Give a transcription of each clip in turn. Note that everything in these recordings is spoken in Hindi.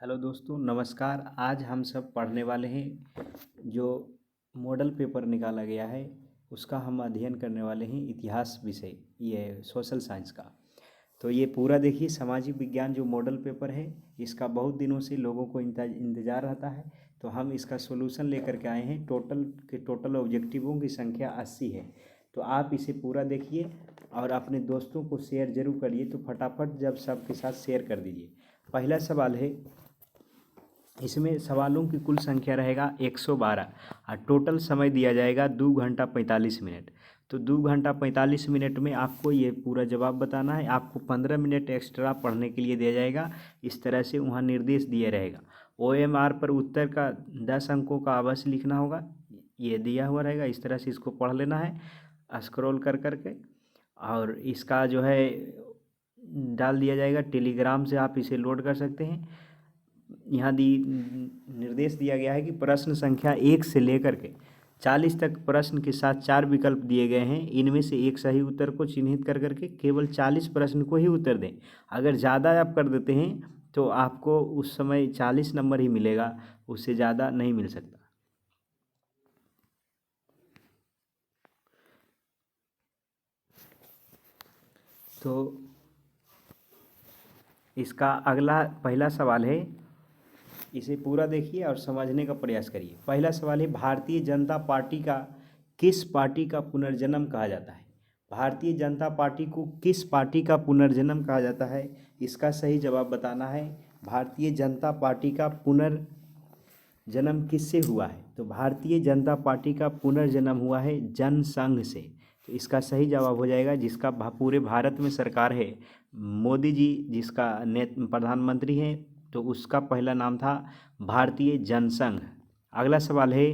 हेलो दोस्तों, नमस्कार। आज हम सब पढ़ने वाले हैं जो मॉडल पेपर निकाला गया है उसका हम अध्ययन करने वाले हैं। इतिहास विषय, ये सोशल साइंस का। तो ये पूरा देखिए, सामाजिक विज्ञान जो मॉडल पेपर है इसका बहुत दिनों से लोगों को इंतज़ार रहता है। तो हम इसका सॉल्यूशन लेकर के आए हैं। टोटल ऑब्जेक्टिवों की संख्या 80 है। तो आप इसे पूरा देखिए और अपने दोस्तों को शेयर जरूर करिए। तो फटाफट जब सबके साथ शेयर कर दीजिए। पहला सवाल है, इसमें सवालों की कुल संख्या रहेगा 112 और टोटल समय दिया जाएगा 2 घंटा 45 मिनट। तो 2 घंटा 45 मिनट में आपको ये पूरा जवाब बताना है। आपको 15 मिनट एक्स्ट्रा पढ़ने के लिए दिया जाएगा। इस तरह से वहाँ निर्देश दिया रहेगा। OMR पर उत्तर का 10 अंकों का अवश्य लिखना होगा, ये दिया हुआ रहेगा। इस तरह से इसको पढ़ लेना है स्क्रॉल कर करके। और इसका जो है डाल दिया जाएगा टेलीग्राम से, आप इसे लोड कर सकते हैं। यहाँ निर्देश दिया गया है कि प्रश्न संख्या 1 से लेकर के 40 तक प्रश्न के साथ 4 विकल्प दिए गए हैं। इनमें से एक सही उत्तर को चिन्हित कर करके केवल 40 प्रश्न को ही उत्तर दें। अगर ज़्यादा आप कर देते हैं तो आपको उस समय 40 नंबर ही मिलेगा, उससे ज़्यादा नहीं मिल सकता। तो इसका अगला पहला सवाल है, इसे पूरा देखिए और समझने का प्रयास करिए। पहला सवाल है, भारतीय जनता पार्टी का किस पार्टी का पुनर्जन्म कहा जाता है? भारतीय जनता पार्टी को किस पार्टी का पुनर्जन्म कहा जाता है? इसका सही जवाब बताना है। भारतीय जनता पार्टी का पुनर्जन्म किससे हुआ है? तो भारतीय जनता पार्टी का पुनर्जन्म हुआ है जनसंघ से। तो इसका सही जवाब हो जाएगा, जिसका पूरे भारत में सरकार है। मोदी जी जिसका प्रधानमंत्री हैं, तो उसका पहला नाम था भारतीय जनसंघ। अगला सवाल है,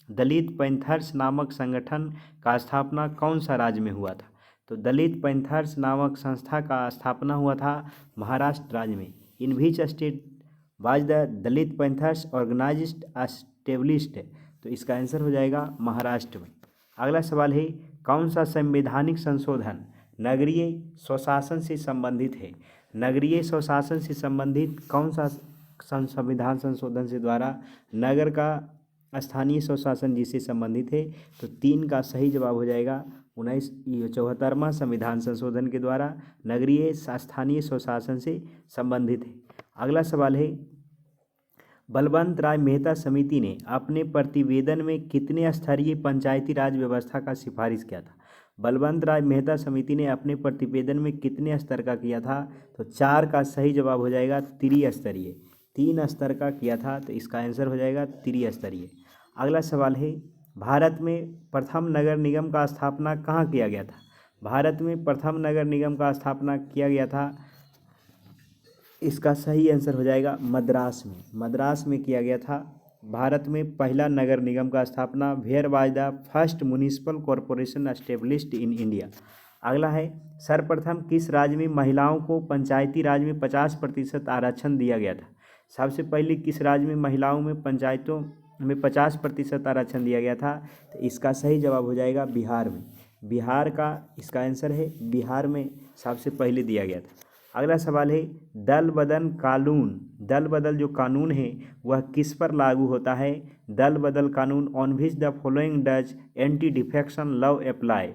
दलित पैंथर्स नामक संगठन का स्थापना कौन सा राज्य में हुआ था? तो दलित पैंथर्स नामक संस्था का स्थापना हुआ था महाराष्ट्र राज्य में। In which state was the Dalit Panthers organised established? तो इसका आंसर हो जाएगा महाराष्ट्र में। अगला सवाल है, कौन सा संवैधानिक संशोधन नगरीय स्वशासन से संबंधित है? नगरीय स्वशासन से संबंधित कौन सा संविधान संशोधन से द्वारा नगर का स्थानीय स्वशासन जिससे संबंधित है? तो 3 का सही जवाब हो जाएगा 74वां संविधान संशोधन के द्वारा नगरीय स्थानीय स्वशासन से संबंधित है। अगला सवाल है, बलवंत राय मेहता समिति ने अपने प्रतिवेदन में कितने स्तरीय पंचायती राज व्यवस्था का सिफारिश किया था? बलवंत राय मेहता समिति ने अपने प्रतिवेदन में कितने स्तर का किया था? तो 4 का सही जवाब हो जाएगा त्रिस्तरीय। 3 स्तर का किया था, तो इसका आंसर हो जाएगा त्रिस्तरीय। अगला सवाल है, भारत में प्रथम नगर निगम का स्थापना कहाँ किया गया था? भारत में प्रथम नगर निगम का स्थापना किया गया था, इसका सही आंसर हो जाएगा मद्रास में। मद्रास में किया गया था। भारत में पहला नगर निगम का स्थापना, where was the first municipal corporation established in India. अगला है, सर्वप्रथम किस राज्य में महिलाओं को पंचायती राज में 50% आरक्षण दिया गया था? सबसे पहले किस राज्य में महिलाओं में पंचायतों में 50% आरक्षण दिया गया था? तो इसका सही जवाब हो जाएगा बिहार में। बिहार का इसका आंसर है, बिहार में सबसे पहले दिया गया था। अगला सवाल है, दल बदल जो कानून है वह किस पर लागू होता है? दल बदल कानून on which the following does anti defection law apply?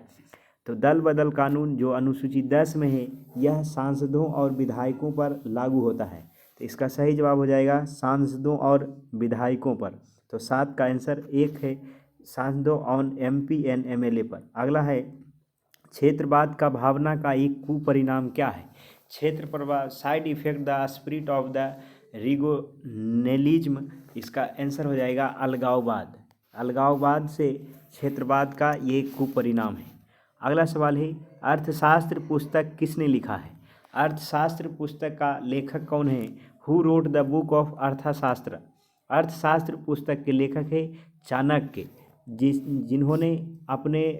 तो दल बदल कानून जो अनुसूची 10 में है, यह सांसदों और विधायकों पर लागू होता है। तो इसका सही जवाब हो जाएगा सांसदों और विधायकों पर। तो 7 का आंसर 1 है, सांसदों ऑन MP एंड MLA पर। अगला है, क्षेत्रवाद का भावना का एक कुपरिणाम क्या है? क्षेत्र प्रभाव side effect the spirit of the regionalism. इसका आंसर हो जाएगा अलगाववाद। अलगाववाद से क्षेत्रवाद का ये कुपरिणाम है। अगला सवाल है, अर्थशास्त्र पुस्तक किसने लिखा है? अर्थशास्त्र पुस्तक का लेखक कौन है? Who wrote the book of अर्थशास्त्र? अर्थशास्त्र पुस्तक के लेखक है चाणक्य, जिन्होंने अपने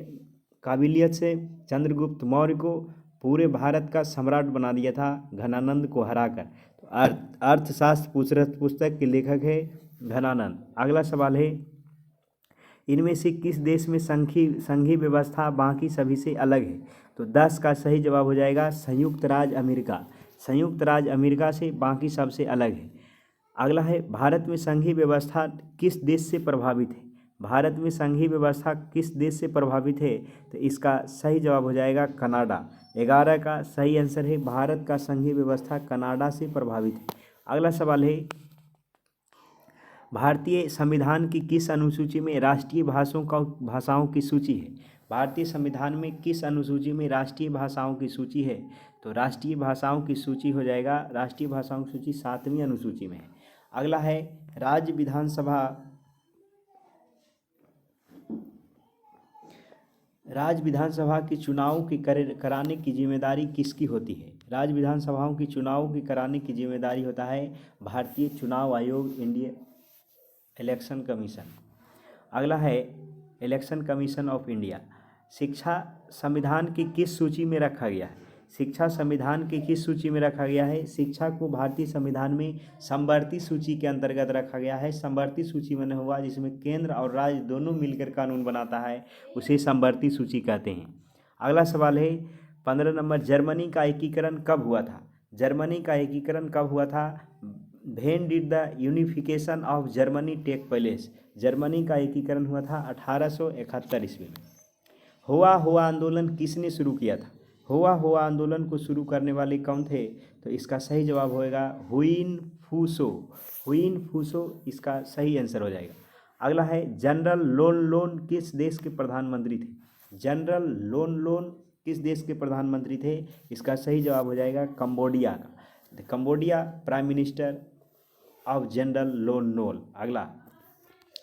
काबिलियत से चंद्रगुप्त मौर्य को पूरे भारत का सम्राट बना दिया था घनानंद को हराकर। तो अर्थशास्त्र पुस्तक के लेखक है घनानंद। अगला सवाल है, इनमें से किस देश में संघीय व्यवस्था बाकी सभी से अलग है? तो 10 का सही जवाब हो जाएगा संयुक्त राज्य अमेरिका। संयुक्त राज्य अमेरिका से बाकी सबसे अलग है। अगला है भारत में संघीय व्यवस्था किस देश से प्रभावित है। भारत में संघीय व्यवस्था किस देश से प्रभावित है, तो इसका सही जवाब हो जाएगा कनाडा। 11 का सही आंसर है भारत का संघीय व्यवस्था कनाडा से प्रभावित है। अगला सवाल है भारतीय संविधान की किस अनुसूची में राष्ट्रीय भाषाओं की सूची है। भारतीय संविधान में किस अनुसूची में राष्ट्रीय भाषाओं की सूची है, तो राष्ट्रीय भाषाओं की सूची हो जाएगा, राष्ट्रीय भाषाओं की सूची 7वीं अनुसूची में है। अगला है राज्य विधानसभा की चुनाव की कराने की जिम्मेदारी किसकी होती है। राज्य विधानसभाओं की चुनाव की कराने की जिम्मेदारी होता है भारतीय चुनाव आयोग, इंडिया इलेक्शन कमीशन। अगला है इलेक्शन कमीशन ऑफ इंडिया। शिक्षा संविधान की किस सूची में रखा गया है। शिक्षा संविधान की किस सूची में रखा गया है। शिक्षा को भारतीय संविधान में समवर्ती सूची के अंतर्गत रखा गया है। समवर्ती सूची में हुआ जिसमें केंद्र और राज्य दोनों मिलकर कानून बनाता है, उसे समवर्ती सूची कहते हैं। अगला सवाल है 15 नंबर, जर्मनी का एकीकरण कब हुआ था। जर्मनी का एकीकरण कब हुआ था। When did the unification of Germany take place. Germany का एकीकरण हुआ था 1871 ईस्वी में। हुआ आंदोलन किसने शुरू किया था। हुआ आंदोलन को शुरू करने वाले कौन थे, तो इसका सही जवाब होएगा हुइन फूसो इसका सही आंसर हो जाएगा। अगला है जनरल लोन किस देश के प्रधानमंत्री थे। जनरल लोन किस देश के प्रधानमंत्री थे, इसका सही जवाब हो जाएगा कंबोडिया का। Cambodia prime minister of general loan.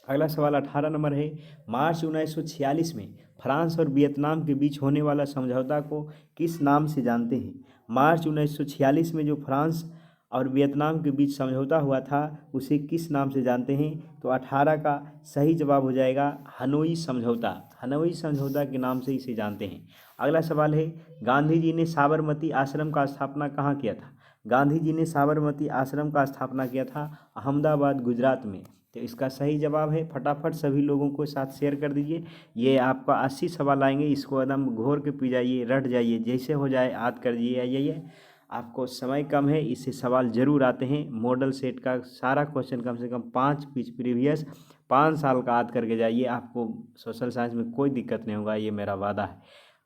अगला सवाल 18 नंबर है, मार्च 1946 में फ्रांस और वियतनाम के बीच होने वाला समझौता को किस नाम से जानते हैं। मार्च 1946 में जो फ्रांस और वियतनाम के बीच समझौता हुआ था उसे किस नाम से जानते हैं, तो 18 का सही जवाब हो जाएगा हनोई समझौता के नाम से इसे जानते हैं। अगला सवाल है, गांधी जी ने साबरमती आश्रम का स्थापना कहाँ किया था। गांधी जी ने साबरमती आश्रम का स्थापना किया था अहमदाबाद, गुजरात में। तो इसका सही जवाब है, फटाफट सभी लोगों को साथ शेयर कर दीजिए। ये आपका 80 सवाल आएंगे, इसको एकदम घोर के पी जाइए, रट जाइए, जैसे हो जाए याद कर दीजिए। आपको समय कम है, इससे सवाल जरूर आते हैं। मॉडल सेट का सारा क्वेश्चन कम से कम 5 प्रीवियस 5 साल का याद करके जाइए, आपको सोशल साइंस में कोई दिक्कत नहीं होगा, ये मेरा वादा है।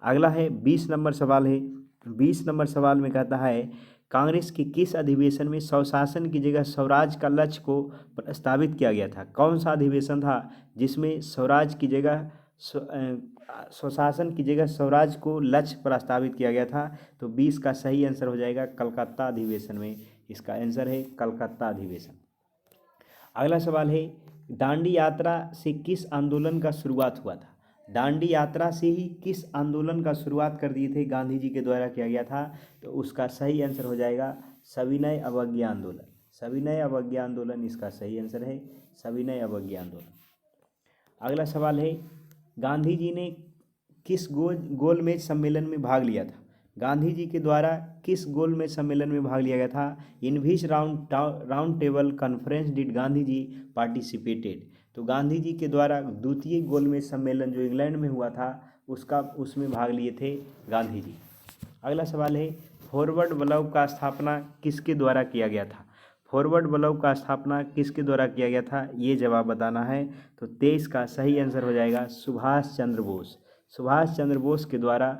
अगला है 20 नंबर सवाल है। 20 नंबर सवाल में कहता है, कांग्रेस के किस अधिवेशन में स्वशासन की जगह स्वराज का लक्ष्य को प्रस्तावित किया गया था। कौन सा अधिवेशन था जिसमें स्वराज की जगह स्वशासन की जगह स्वराज को लक्ष्य प्रस्तावित किया गया था, तो 20 का सही आंसर हो जाएगा कलकत्ता अधिवेशन में। इसका आंसर है कलकत्ता अधिवेशन। अगला सवाल है, दांडी यात्रा से किस आंदोलन का शुरुआत हुआ था। दांडी यात्रा से ही किस आंदोलन का शुरुआत कर दिए थे, गांधी जी के द्वारा किया गया था, तो उसका सही आंसर हो जाएगा सविनय अवज्ञा आंदोलन। सविनय अवज्ञा आंदोलन इसका सही आंसर है, सविनय अवज्ञा आंदोलन। अगला सवाल है, गांधी जी ने किस गोलमेज सम्मेलन में भाग लिया था। गांधी जी के द्वारा किस गोलमेज सम्मेलन में भाग लिया गया था। In which round table conference did Gandhi ji participated. तो गांधी जी के द्वारा द्वितीय गोलमेज सम्मेलन जो इंग्लैंड में हुआ था उसमें भाग लिए थे गांधी जी। अगला सवाल है, फॉरवर्ड ब्लॉक का स्थापना किसके द्वारा किया गया था। फॉरवर्ड ब्लॉक का स्थापना किसके द्वारा किया गया था, ये जवाब बताना है। तो 23 का सही आंसर हो जाएगा सुभाष चंद्र बोस। सुभाष चंद्र बोस के द्वारा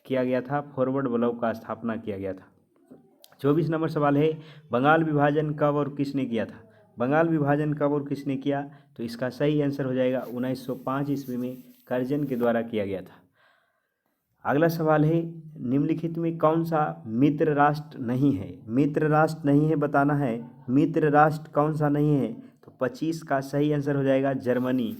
किया गया था, फॉरवर्ड ब्लॉक का स्थापना किया गया था। 24 नंबर सवाल है, बंगाल विभाजन कब और किसने किया था। बंगाल विभाजन कब और किसने किया, तो इसका सही आंसर हो जाएगा 1905 ईस्वी में कर्जन के द्वारा किया गया था। अगला सवाल है, निम्नलिखित में कौन सा मित्र राष्ट्र नहीं है। मित्र राष्ट्र नहीं है बताना है, मित्र राष्ट्र कौन सा नहीं है, तो 25 का सही आंसर हो जाएगा जर्मनी।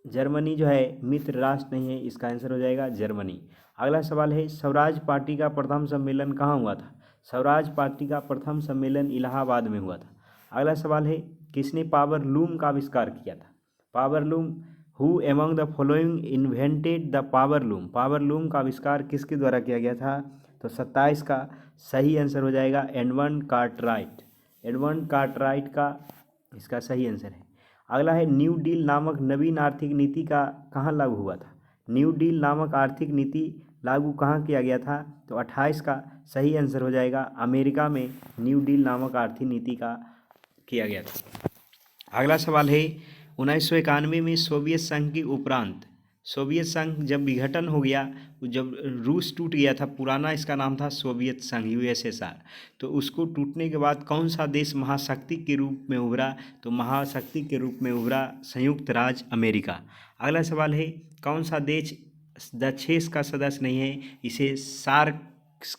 जर्मनी जो है मित्र राष्ट्र नहीं है, इसका आंसर हो जाएगा जर्मनी। अगला सवाल है, स्वराज पार्टी का प्रथम सम्मेलन कहाँ हुआ था। स्वराज पार्टी का प्रथम सम्मेलन इलाहाबाद में हुआ था। अगला सवाल है, किसने पावर लूम का आविष्कार किया था। Power loom, who among the following invented the power loom. Power loom का आविष्कार किसके द्वारा किया गया था, तो 27 का सही आंसर हो जाएगा एडमंड कार्टराइट। एडमंड कार्टराइट का इसका सही आंसर है। अगला है, न्यू डील नामक नवीन आर्थिक नीति का कहाँ लागू हुआ था। न्यू डील नामक आर्थिक नीति लागू कहाँ किया गया था? तो 28 का सही आंसर हो जाएगा अमेरिका में न्यू डील नामक आर्थिक नीति का किया गया था। अगला सवाल है 1991 में सोवियत संघ के उपरांत सोवियत संघ जब विघटन हो गया, जब रूस टूट गया था, पुराना इसका नाम था सोवियत संघ यूएसएसआर, तो उसको टूटने के बाद कौन सा देश महाशक्ति के रूप में उभरा? तो महाशक्ति के रूप में उभरा संयुक्त राज्य अमेरिका। अगला सवाल है कौन सा देश दक्षेस का सदस्य नहीं है? इसे सार्क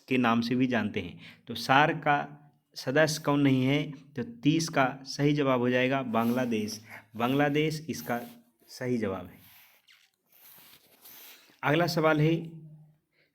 के नाम से भी जानते हैं। तो सार्क का सदस्य कौन नहीं है? तो 30 का सही जवाब हो जाएगा बांग्लादेश। बांग्लादेश इसका सही जवाब है। अगला सवाल है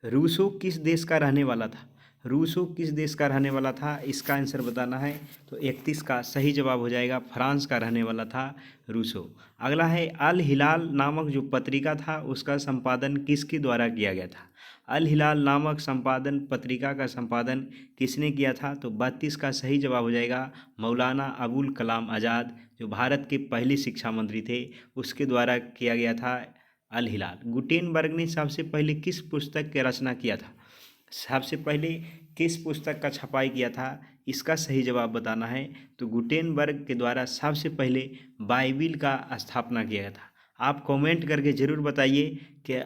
रूसो किस देश का रहने वाला था? रूसो किस देश का रहने वाला था, इसका आंसर बताना है। तो 31 का सही जवाब हो जाएगा फ्रांस का रहने वाला था रूसो। अगला है अल हिलाल नामक जो पत्रिका था उसका संपादन किसके द्वारा किया गया था? अल हिलाल नामक संपादन पत्रिका का संपादन किसने किया था? तो 32 का सही जवाब हो जाएगा मौलाना अबुल कलाम आज़ाद, जो भारत के पहले शिक्षा मंत्री थे, उसके द्वारा किया गया था अल हिलाल। गुटेनबर्ग ने सबसे पहले किस पुस्तक की रचना किया था? सबसे पहले किस पुस्तक का छपाई किया था, इसका सही जवाब बताना है। तो गुटेनबर्ग के द्वारा सबसे पहले बाइबिल का स्थापना किया गया था। आप कमेंट करके ज़रूर बताइए कि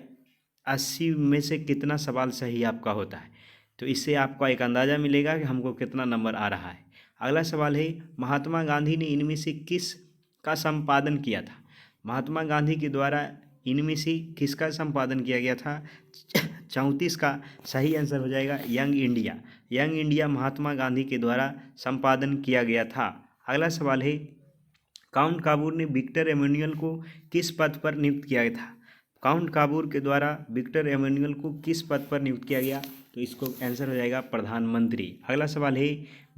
80 में से कितना सवाल सही आपका होता है, तो इससे आपका एक अंदाज़ा मिलेगा कि हमको कितना नंबर आ रहा है। अगला सवाल है महात्मा गांधी ने इनमें से किस का संपादन किया था? महात्मा गांधी के द्वारा इनमें से किसका संपादन किया गया था? 34 का सही आंसर हो जाएगा young India. Young India Mahatma Gandhi के द्वारा संपादन किया गया था। अगला सवाल है काउंट काबूर ने विक्टर एमेनुअल को किस पद पर नियुक्त किया था? काउंट काबूर के द्वारा विक्टर एमेनुअल को किस पद पर नियुक्त किया गया? तो इसको आंसर हो जाएगा प्रधानमंत्री। अगला सवाल है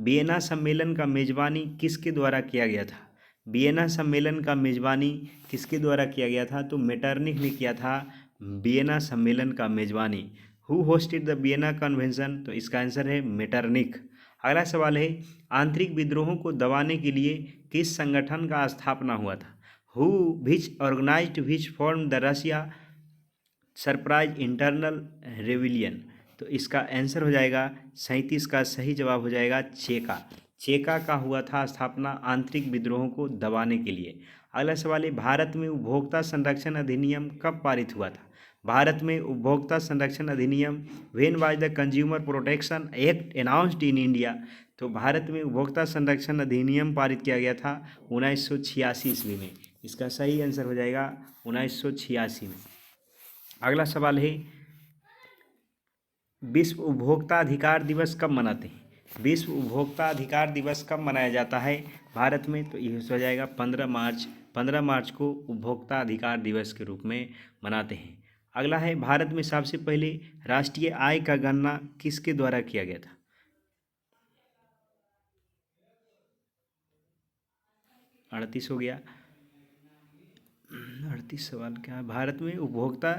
वियना सम्मेलन का मेजबानी किसके द्वारा किया गया था? वियना सम्मेलन का मेजबानी किसके द्वारा किया गया था? तो मेटरनिख ने किया था वियना सम्मेलन का मेजबानी। Who hosted the Vienna convention? तो इसका आंसर है मेटरनिख। अगला सवाल है आंतरिक विद्रोहों को दबाने के लिए किस संगठन का स्थापना हुआ था? Who which organised which form the Russia surprise internal rebellion? तो इसका आंसर हो जाएगा 37 का सही जवाब हो जाएगा चेका। चेका का हुआ था स्थापना आंतरिक विद्रोहों को दबाने के लिए। अगला सवाल है भारत में उपभोक्ता संरक्षण अधिनियम कब पारित हुआ था? भारत में उपभोक्ता संरक्षण अधिनियम when was the consumer protection act announced in India? तो भारत में उपभोक्ता संरक्षण अधिनियम पारित किया गया था 1986 ईस्वी में। इसका सही आंसर हो जाएगा 1986 में। अगला सवाल है विश्व उपभोक्ता अधिकार दिवस कब मनाते हैं? विश्व उपभोक्ता अधिकार दिवस कब मनाया जाता है भारत में? तो यह हो जाएगा 15 मार्च। 15 मार्च को उपभोक्ता अधिकार दिवस के रूप में मनाते हैं। अगला है भारत में सबसे पहले राष्ट्रीय आय का गणना किसके द्वारा किया गया था? 38 हो गया। 38 सवाल क्या है? भारत में उपभोक्ता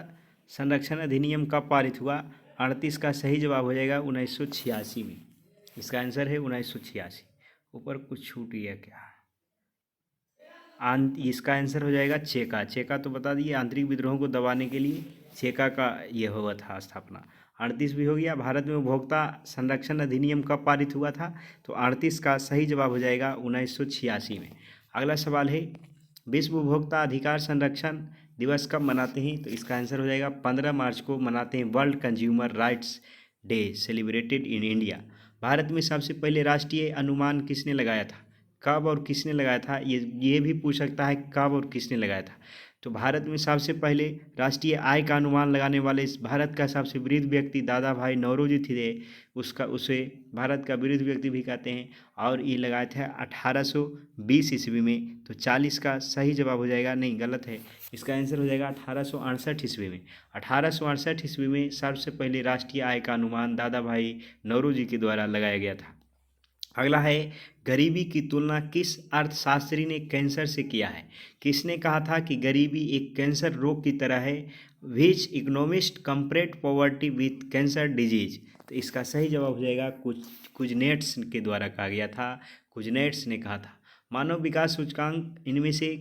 संरक्षण अधिनियम कब पारित हुआ? 38 का सही जवाब हो जाएगा 1986 में। इसका आंसर है 1986। ऊपर कुछ छूट गया क्या? इसका आंसर हो जाएगा चेका। चेका तो बता दिए आंतरिक विद्रोह को दबाने के लिए चेका का ये हुआ था स्थापना। 38 भी हो गया। भारत में उपभोक्ता संरक्षण अधिनियम कब पारित हुआ था? तो 38 का सही जवाब हो जाएगा 1986 में। अगला सवाल है विश्व उपभोक्ता अधिकार संरक्षण दिवस कब मनाते हैं? तो इसका आंसर हो जाएगा 15 मार्च को मनाते हैं। World consumer rights day celebrated in India. Bharat में सबसे पहले राष्ट्रीय अनुमान किसने लगाया था? कब और किसने लगाया था? ये भी पूछ सकता है कब और किसने लगाया था। तो भारत में सबसे पहले राष्ट्रीय आय का अनुमान लगाने वाले इस भारत का सबसे वृद्ध व्यक्ति दादा भाई नौरोजी थे। उसे भारत का वृद्ध व्यक्ति भी कहते हैं। और ये लगाए थे 1820 ईस्वी में। तो 40 का सही जवाब हो जाएगा, नहीं गलत है, इसका आंसर हो जाएगा 1868 ईस्वी में। 1868 ईस्वी में सबसे पहले राष्ट्रीय आय का अनुमान दादा भाई नौरोजी के द्वारा लगाया गया था। अगला है गरीबी की तुलना किस अर्थशास्त्री ने कैंसर से किया है? किसने कहा था कि गरीबी एक कैंसर रोग की तरह है? Which economist compared poverty with cancer disease? तो इसका सही जवाब हो जाएगा कुजनेट्स के द्वारा कहा गया था। कुजनेट्स ने कहा था। मानव विकास सूचकांक इनमें से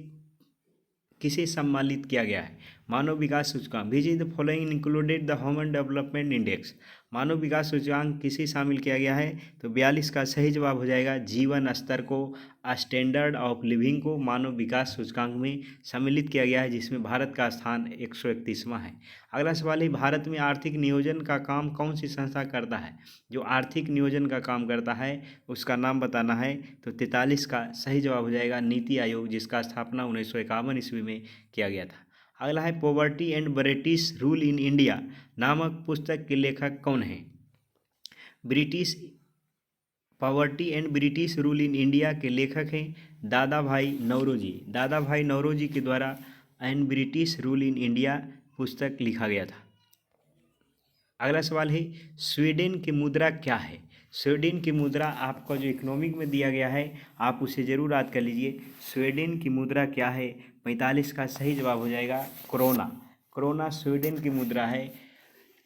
किसे सम्मानित किया गया है? मानव विकास सूचकांक, which is the following included the human development index. मानव विकास सूचकांक किसे शामिल किया गया है? तो 42 का सही जवाब हो जाएगा जीवन स्तर को, स्टैंडर्ड ऑफ लिविंग को मानव विकास सूचकांक में सम्मिलित किया गया है, जिसमें भारत का स्थान 131वां है। अगला सवाल है, भारत में आर्थिक नियोजन का काम कौन सी संस्था करता है? जो आर्थिक नियोजन का काम करता है उसका नाम बताना है। तो 43 का सही जवाब हो जाएगा नीति आयोग, जिसका स्थापना 1951 ईस्वी में किया गया था। अगला है, poverty and British rule in India नामक पुस्तक के लेखक कौन हैं? British poverty and British rule in India के लेखक हैं दादा भाई नौरोजी। दादा भाई नौरोजी के द्वारा and British rule in India पुस्तक लिखा गया था। अगला सवाल है, स्वीडन की मुद्रा क्या है? स्वीडन की मुद्रा आपका जो इकोनॉमिक में दिया गया है आप उसे जरूर याद कर लीजिए। स्वीडन की मुद्रा क्या है? 45 का सही जवाब हो जाएगा क्रोना। क्रोना स्वीडन की मुद्रा है,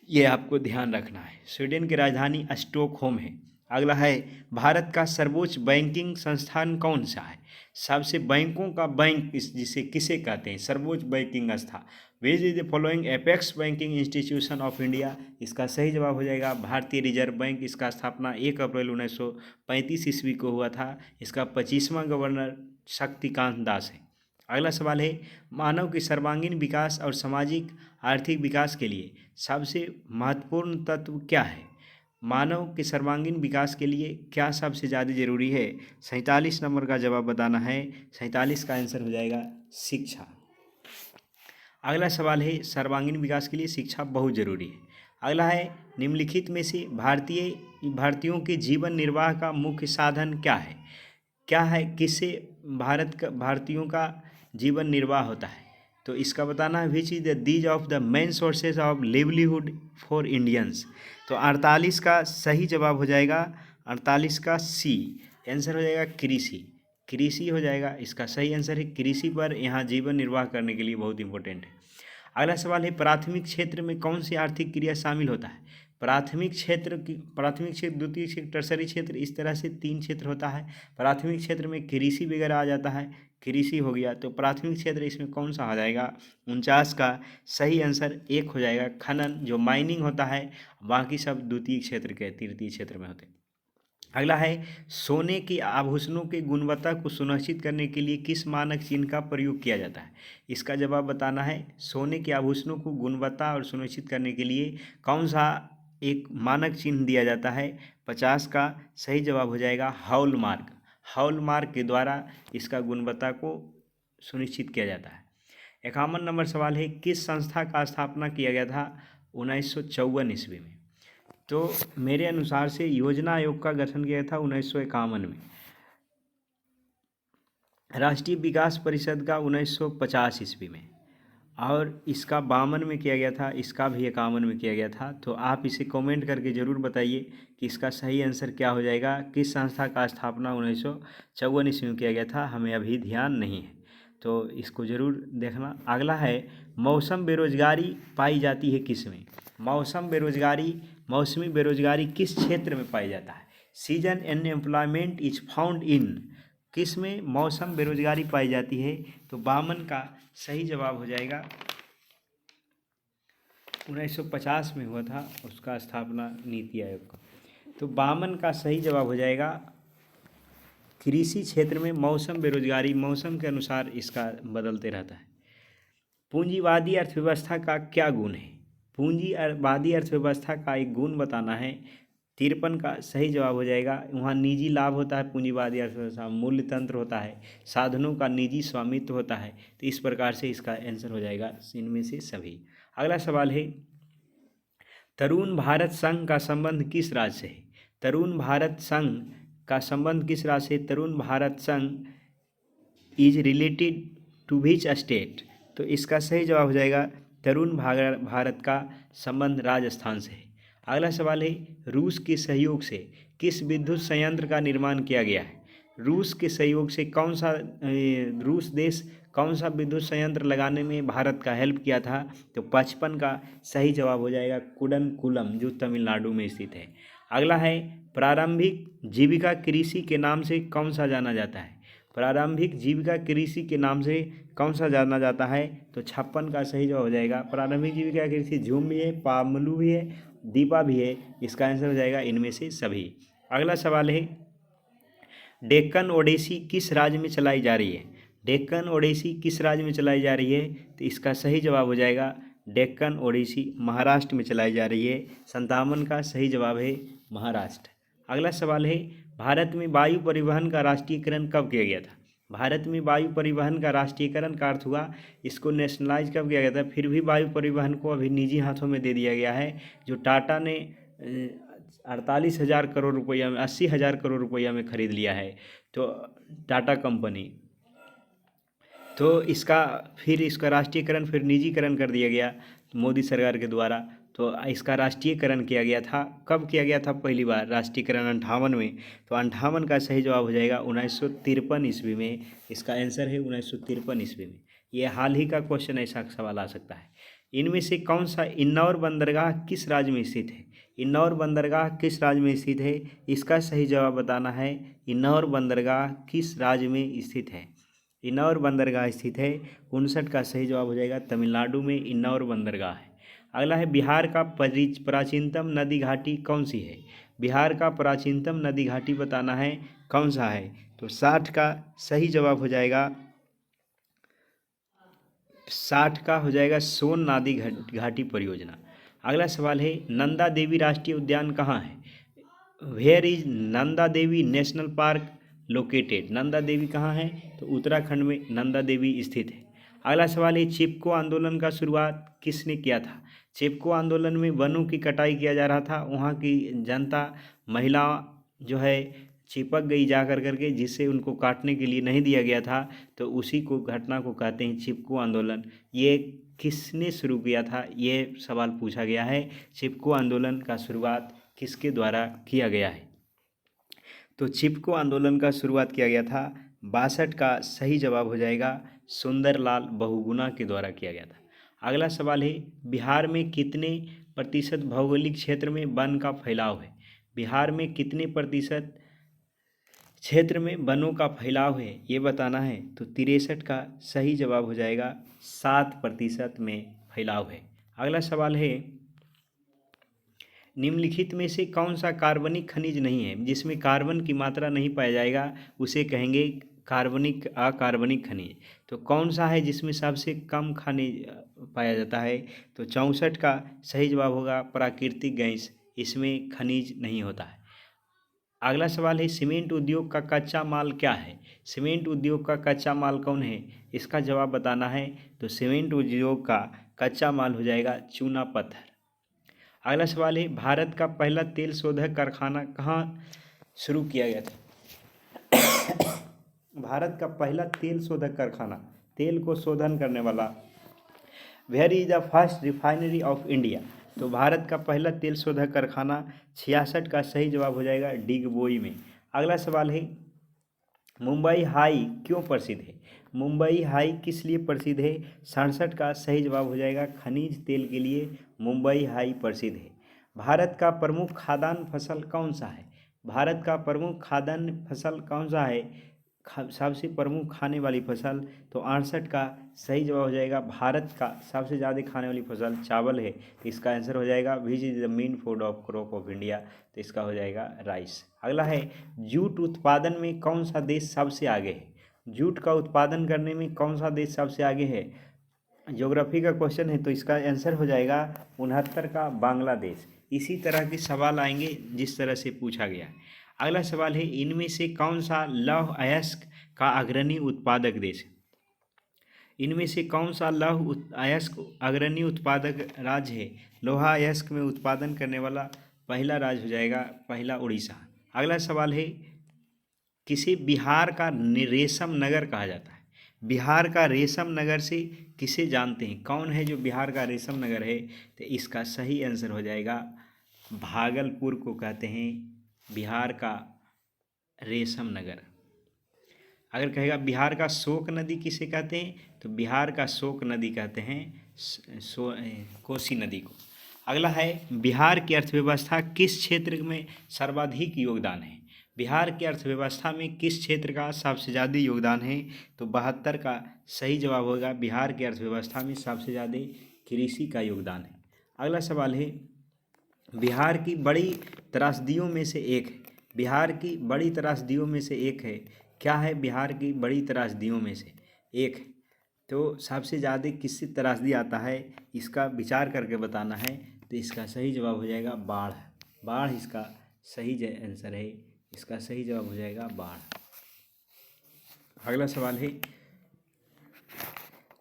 ये आपको ध्यान रखना है। स्वीडन की राजधानी स्टॉकहोम है। अगला है, भारत का सर्वोच्च बैंकिंग संस्थान कौन सा है? सबसे बैंकों का बैंक जिसे किसे कहते हैं? सर्वोच्च बैंकिंग संस्था। विच is the following apex banking institution of India. इसका सही जवाब हो जाएगा भारतीय रिजर्व बैंक। इसका स्थापना 1 अप्रैल 1935 ईस्वी को हुआ था। इसका 25वां गवर्नर शक्तिकांत दास है। अगला सवाल है, मानव के सर्वांगीण विकास और सामाजिक आर्थिक विकास के लिए सबसे महत्वपूर्ण तत्व क्या है? मानव के सर्वांगीण विकास के लिए क्या सबसे ज़्यादा जरूरी है? 47 नंबर का जवाब बताना है। 47 का आंसर हो जाएगा शिक्षा। अगला सवाल है, सर्वांगीण विकास के लिए शिक्षा बहुत जरूरी है। अगला है, निम्नलिखित में से भारतीयों के जीवन निर्वाह का मुख्य साधन क्या है? क्या है, किससे भारतीयों का जीवन निर्वाह होता है? तो इसका बताना है विच is the these of the main sources of livelihood for Indians. तो 48 का सही जवाब हो जाएगा 48 का सी आंसर हो जाएगा कृषि। कृषि हो जाएगा, इसका सही आंसर है कृषि पर यहाँ जीवन निर्वाह करने के लिए बहुत इंपॉर्टेंट है। अगला सवाल है, प्राथमिक क्षेत्र में कौन सी आर्थिक क्रिया शामिल होता है? प्राथमिक क्षेत्र, द्वितीय क्षेत्र, टर्सरी क्षेत्र, इस तरह से 3 क्षेत्र होता है। प्राथमिक क्षेत्र में कृषि वगैरह आ जाता है, कृषि हो गया। तो प्राथमिक क्षेत्र इसमें कौन सा आ जाएगा? 49 का सही आंसर 1 हो जाएगा खनन, जो माइनिंग होता है। बाकी सब द्वितीय क्षेत्र के, तृतीय क्षेत्र में होते हैं। अगला है, सोने के आभूषणों की गुणवत्ता को सुनिश्चित करने के लिए किस मानक चिन्ह का प्रयोग किया जाता है? इसका जवाब बताना है। सोने के आभूषणों को गुणवत्ता और सुनिश्चित करने के लिए कौन सा एक मानक चिन्ह दिया जाता है? 50 का सही जवाब हो जाएगा हॉलमार्क। हॉलमार्क के द्वारा इसका गुणवत्ता को सुनिश्चित किया जाता है। 51 नंबर सवाल है, किस संस्था का स्थापना किया गया था 1954 ईस्वी में? तो मेरे अनुसार से योजना आयोग का गठन किया था 1951 में। राष्ट्रीय विकास परिषद का 1950 ईस्वी में, और इसका 52 में किया गया था, इसका भी 51 में किया गया था। तो आप इसे कमेंट करके ज़रूर बताइए कि इसका सही आंसर क्या हो जाएगा। किस संस्था का स्थापना 1954 ईस्वी में किया गया था, हमें अभी ध्यान नहीं है, तो इसको ज़रूर देखना। अगला है, मौसम बेरोजगारी पाई जाती है किस में? मौसमी बेरोजगारी किस क्षेत्र में पाई जाता है? Season and employment is found in, किस में मौसम बेरोजगारी पाई जाती है? तो 52 का सही जवाब हो जाएगा 1950 में हुआ था उसका स्थापना नीति आयोग का। तो 52 का सही जवाब हो जाएगा कृषि क्षेत्र में मौसम बेरोजगारी, मौसम के अनुसार इसका बदलते रहता है। पूंजीवादी अर्थव्यवस्था का क्या गुण है? पूंजीवादी अर्थव्यवस्था का एक गुण बताना है। 53 का सही जवाब हो जाएगा। वहाँ निजी लाभ होता है, पूंजीवादी अर्थव्यवस्था मूल्य तंत्र होता है, साधनों का निजी स्वामित्व होता है। तो इस प्रकार से इसका आंसर हो जाएगा इनमें से सभी। अगला सवाल है, तरुण भारत संघ का संबंध किस राज्य से है? तरुण भारत संघ का संबंध किस राज्य से? Tarun Bharat Sangh is related to which state? तो इसका सही जवाब हो जाएगा तरुण भारत का संबंध राजस्थान से है। अगला सवाल है, रूस के सहयोग से किस विद्युत संयंत्र का निर्माण किया गया है? रूस के सहयोग से रूस देश कौन सा विद्युत संयंत्र लगाने में भारत का हेल्प किया था? तो 55 का सही जवाब हो जाएगा कुडनकुलम, जो तमिलनाडु में स्थित है। अगला है, प्रारंभिक जीविका कृषि के नाम से कौन सा जाना जाता है? प्रारंभिक जीविका कृषि के नाम से कौन सा जाना जाता है? तो 56 का सही जवाब हो जाएगा। प्रारंभिक जीविका कृषि झूम भी है, पामलू भी है, दीपा भी है। इसका आंसर हो जाएगा इनमें से सभी। अगला सवाल है, डेक्कन ओडिसी किस राज्य में चलाई जा रही है? डेक्कन ओडिसी किस राज्य में चलाई जा रही है? तो इसका सही जवाब हो जाएगा डेक्कन ओडिसी महाराष्ट्र में चलाई जा रही है। 57 का सही जवाब है महाराष्ट्र। अगला सवाल है, भारत में वायु परिवहन का राष्ट्रीयकरण कब किया गया था? भारत में वायु परिवहन का राष्ट्रीयकरण का अर्थ हुआ इसको नेशनलाइज कब किया गया था? फिर भी वायु परिवहन को अभी निजी हाथों में दे दिया गया है। जो टाटा ने 48,000 करोड़ रुपया में 80,000 करोड़ रुपया में खरीद लिया है, तो टाटा कंपनी, तो इसका राष्ट्रीयकरण फिर निजीकरण कर दिया गया मोदी सरकार के द्वारा। तो इसका राष्ट्रीयकरण किया गया था। कब किया गया था पहली बार राष्ट्रीयकरण? 58 में। तो 58 का सही जवाब हो जाएगा 1953 ईस्वी में। इसका आंसर है 1953 ईस्वी में। ये हाल ही का क्वेश्चन, ऐसा सवाल आ सकता है। इनमें से कौन सा इंदौर बंदरगाह किस राज्य में स्थित है? इंदौर बंदरगाह किस राज्य में स्थित है? इसका सही जवाब बताना है। इंदौर बंदरगाह किस राज्य में स्थित है? इंदौर बंदरगाह स्थित है। 59 का सही जवाब हो जाएगा तमिलनाडु में इंदौर बंदरगाह है। अगला है, बिहार का प्राचीनतम नदी घाटी कौन सी है? बिहार का प्राचीनतम नदी घाटी बताना है, कौन सा है? तो 60 का सही जवाब हो जाएगा 60 का हो जाएगा सोन नदी घाटी परियोजना। अगला सवाल है, नंदा देवी राष्ट्रीय उद्यान कहाँ है? Where is Nanda Devi national park located? Nanda Devi कहाँ है? तो उत्तराखंड में नंदा देवी स्थित है। अगला सवाल है, चिपको आंदोलन का शुरुआत किसने किया था? चिपको आंदोलन में वनों की कटाई किया जा रहा था। वहाँ की जनता, महिला जो है चिपक गई जा करके, जिससे उनको काटने के लिए नहीं दिया गया था। तो उसी को घटना को कहते हैं चिपको आंदोलन। ये किसने शुरू किया था, ये सवाल पूछा गया है। चिपको आंदोलन का शुरुआत किसके द्वारा किया गया है? तो चिपको आंदोलन का शुरुआत किया गया था 62 का सही जवाब हो जाएगा सुंदरलाल बहुगुणा के द्वारा किया गया था। अगला सवाल है, बिहार में कितने प्रतिशत भौगोलिक क्षेत्र में वन का फैलाव है? बिहार में कितने प्रतिशत क्षेत्र में वनों का फैलाव है, ये बताना है। तो 63 का सही जवाब हो जाएगा 7% में फैलाव है। अगला सवाल है, निम्नलिखित में से कौन सा कार्बनिक खनिज नहीं है? जिसमें कार्बन की मात्रा नहीं पाया जाएगा उसे कहेंगे अकार्बनिक खनिज। तो कौन सा है जिसमें सबसे कम खनिज पाया जाता है? तो 64 का सही जवाब होगा प्राकृतिक गैस, इसमें खनिज नहीं होता है। अगला सवाल है, सीमेंट उद्योग का कच्चा माल क्या है? सीमेंट उद्योग का कच्चा माल कौन है? इसका जवाब बताना है। तो सीमेंट उद्योग का कच्चा माल हो जाएगा चूना पत्थर। अगला सवाल है, भारत का पहला तेल शोधक कारखाना कहाँ शुरू किया गया था? भारत का पहला तेल शोधक कारखाना, तेल को शोधन करने वाला, where is the first refinery of India? तो भारत का पहला तेल शोधक कारखाना 66 का सही जवाब हो जाएगा डिगबोई में। अगला सवाल है, मुंबई हाई क्यों प्रसिद्ध है? मुंबई हाई किस लिए प्रसिद्ध है? 67 का सही जवाब हो जाएगा खनिज तेल के लिए मुंबई हाई प्रसिद्ध है। भारत का प्रमुख खाद्यान्न फसल कौन सा है? भारत का प्रमुख खाद्यान्न फसल कौन सा है? सबसे प्रमुख खाने वाली फसल, तो 68 का सही जवाब हो जाएगा भारत का सबसे ज़्यादा खाने वाली फसल चावल है। तो इसका आंसर हो जाएगा विच is the main food of crop of India? तो इसका हो जाएगा राइस। अगला है, जूट उत्पादन में कौन सा देश सबसे आगे है? जूट का उत्पादन करने में कौन सा देश सबसे आगे है? ज्योग्राफी का क्वेश्चन है, तो इसका आंसर हो जाएगा 69 का बांग्लादेश। इसी तरह के सवाल आएंगे जिस तरह से पूछा गया है। अगला सवाल है, इनमें से कौन सा लौह अयस्क का अग्रणी उत्पादक देश है? इनमें से कौन सा लौह अयस्क अग्रणी उत्पादक राज्य है? लोहा अयस्क में उत्पादन करने वाला पहला राज्य हो जाएगा पहला उड़ीसा। अगला सवाल है, किसे बिहार का रेशम नगर कहा जाता है? बिहार का रेशम नगर से किसे जानते हैं? कौन है जो बिहार का रेशम नगर है? तो इसका सही आंसर हो जाएगा भागलपुर को कहते हैं बिहार का रेशम नगर। अगर कहेगा बिहार का शोक नदी किसे कहते हैं? तो बिहार का शोक नदी कहते हैं कोसी नदी को। अगला है, बिहार की अर्थव्यवस्था किस क्षेत्र में सर्वाधिक योगदान है? बिहार की अर्थव्यवस्था में किस क्षेत्र का सबसे ज़्यादा योगदान है? तो 72 का सही जवाब होगा बिहार की अर्थव्यवस्था में सबसे ज़्यादा कृषि का योगदान है। अगला सवाल है, बिहार की बड़ी त्रासदियों में से एक है। बिहार की बड़ी त्रासदियों में से एक है, क्या है बिहार की बड़ी त्रासदियों में से एक है? तो सबसे ज़्यादा किससे त्रासदी आता है, इसका विचार करके बताना है। तो इसका सही जवाब हो जाएगा बाढ़। बाढ़ इसका सही आंसर है, इसका सही जवाब हो जाएगा बाढ़। अगला सवाल है,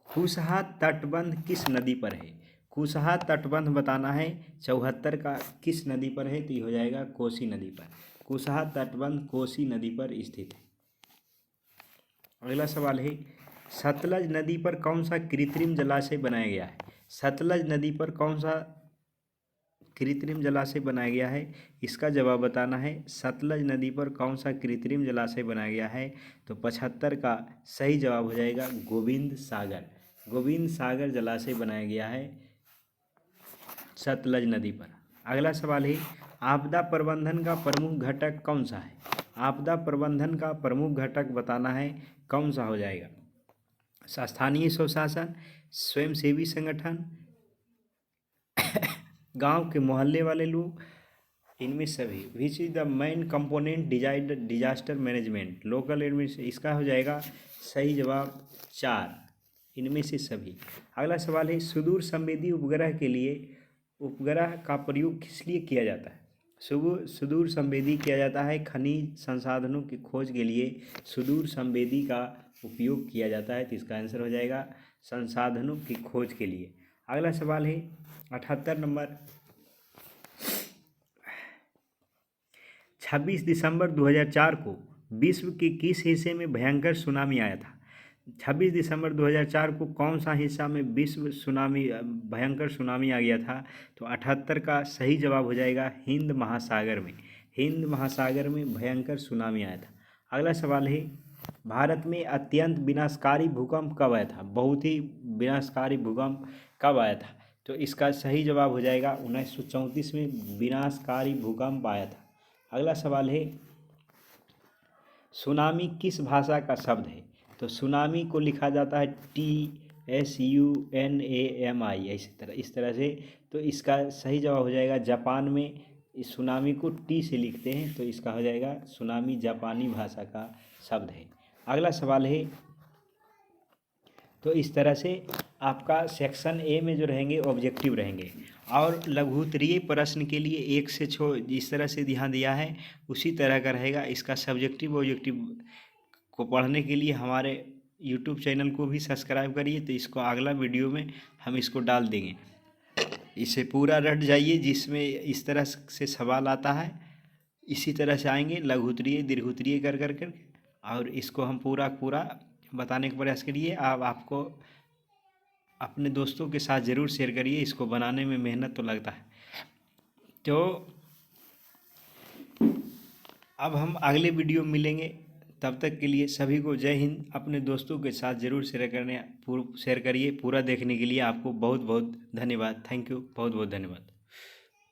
कुशहा तटबंध किस नदी पर है? कुशहा तटबंध बताना है 74 का किस नदी पर है? तो ये हो जाएगा कोसी नदी पर। कुशहा तटबंध कोसी नदी पर स्थित है। अगला सवाल है, सतलज नदी पर कौन सा कृत्रिम जलाशय बनाया गया है? सतलज नदी पर कौन सा कृत्रिम जलाशय बनाया गया है? इसका जवाब बताना है। सतलज नदी पर कौन सा कृत्रिम जलाशय बनाया गया है? तो 75 का सही जवाब हो जाएगा गोविंद सागर। गोविंद सागर जलाशय बनाया गया है सतलज नदी पर। अगला सवाल है, आपदा प्रबंधन का प्रमुख घटक कौन सा है? आपदा प्रबंधन का प्रमुख घटक बताना है, कौन सा हो जाएगा? स्थानीय स्वशासन, स्वयंसेवी संगठन, गांव के मोहल्ले वाले लोग, इनमें सभी। विच is the main component disaster management, local administration, इसका हो जाएगा सही जवाब 4, इनमें से सभी। अगला सवाल है, सुदूर संवेदी उपग्रह के लिए उपग्रह का प्रयोग किस लिए किया जाता है? सुदूर संवेदी किया जाता है खनिज संसाधनों की खोज के लिए सुदूर संवेदी का उपयोग किया जाता है। तो इसका आंसर हो जाएगा संसाधनों की खोज के लिए। अगला सवाल है 78 नंबर, 26 दिसंबर 2004 को विश्व के किस हिस्से में भयंकर सुनामी आया था? 26 दिसंबर 2004 को कौन सा हिस्सा में विश्व सुनामी भयंकर सुनामी आ गया था? तो 78 का सही जवाब हो जाएगा हिंद महासागर में। हिंद महासागर में भयंकर सुनामी आया था। अगला सवाल है, भारत में अत्यंत विनाशकारी भूकंप कब आया था? बहुत ही विनाशकारी भूकंप कब आया था? तो इसका सही जवाब हो जाएगा 1934 में विनाशकारी भूकंप आया था। अगला सवाल है, सुनामी किस भाषा का शब्द है? तो सुनामी को लिखा जाता है TSUNAMI, इस तरह से। तो इसका सही जवाब हो जाएगा जापान में इस सुनामी को टी से लिखते हैं। तो इसका हो जाएगा सुनामी जापानी भाषा का शब्द है। अगला सवाल है, तो इस तरह से आपका सेक्शन ए में जो रहेंगे ऑब्जेक्टिव रहेंगे, और लघुत्तरीय प्रश्न के लिए 1 से 6 जिस तरह से ध्यान दिया है उसी तरह का रहेगा। इसका सब्जेक्टिव ऑब्जेक्टिव को पढ़ने के लिए हमारे यूट्यूब चैनल को भी सब्सक्राइब करिए। तो इसको अगला वीडियो में हम इसको डाल देंगे, इसे पूरा रट जाइए। जिसमें इस तरह से सवाल आता है इसी तरह से आएंगे लघुत्तरीय दीर्घोत्तरीय कर और इसको हम पूरा बताने का प्रयास करिए। आपको अपने दोस्तों के साथ ज़रूर शेयर करिए, इसको बनाने में मेहनत तो लगता है। तो अब हम अगले वीडियो में मिलेंगे, तब तक के लिए सभी को जय हिंद। अपने दोस्तों के साथ ज़रूर शेयर करिए। पूरा देखने के लिए आपको बहुत बहुत धन्यवाद। थैंक यू, बहुत बहुत धन्यवाद।